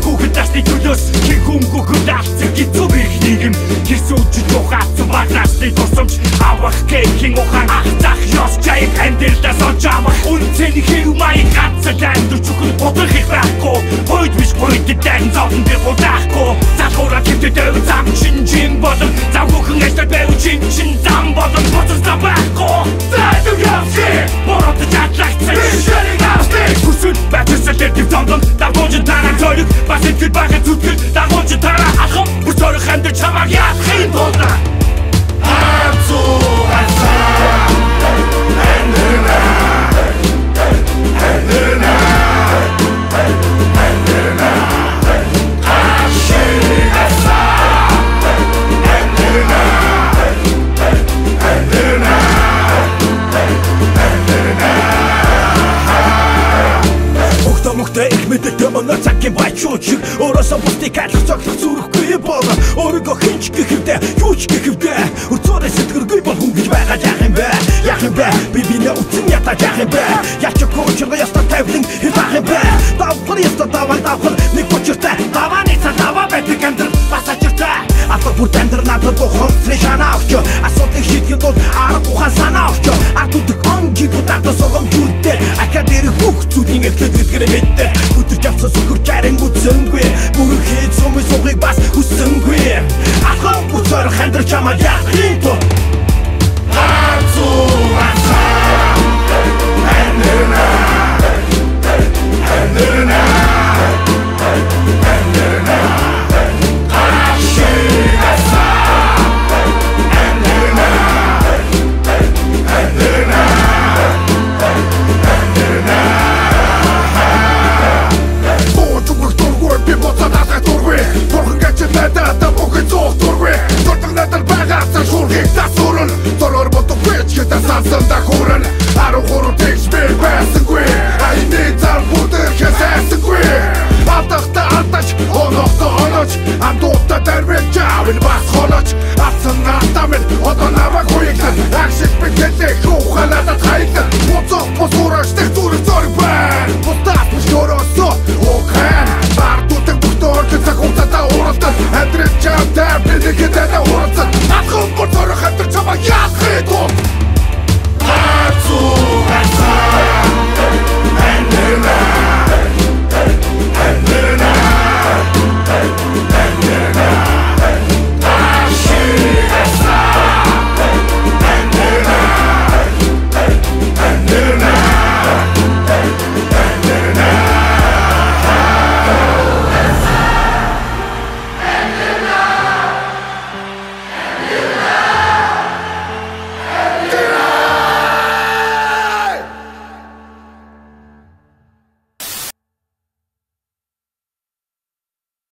хүүхэд насны төлөөс хэн хөнгөг даалцсан гизүү их нийгэм гисүүч тухаацсан баг насны тусамж авах хэн ухаан ах зах ёс чайг хандилдас очаамах үнцэн хэв маяг гацсан амьд чухал бодлох их байхгүй хойд биш хойд дан зовн би бодаахгүй залхуураа төвдөд зам чин болон завхөн ажил байв чин зам болон боцос байхгүй зайд явси борот чатлагцсан шэрэг австи хүсэл бачсан дээр зовдон дагууж тараа зориг бас итгэл багт зүтгэл дагууж тараа алхам бүр зориг хандж чамаг яахын тулд их мэдээ мөн цагийн байчууч өөрөөсөө бусдыг айлах цоглох зүрхгүй болоо өөрийгөө хинч гэхэвдэ юуч гэхэвдэ өрцөөрөө сэтгэргүй бол хүн гэж байгаа яах юм бэ би бинэ утсан ята яах юм бэ яач коочроо яста тавлин хилах юм бэ давхар яста давхар нэг бочтой даваны цадава байдаг амдэр басачиртай авто бүр тендер надад бохон фрешана авч асуудыг шийдэхэд бол арга ухаан санаа авч ардуудыг онги будаа согом жүрдэ акадери бүх зүйлийг эхлэхэд мэддэг өдөр явцсан сүхэр жарин үтсэнгүй бүрэн хийж сумын суугыг бас хүссэнгүй ахаа бүцээр хандрч чамаа яахын тулд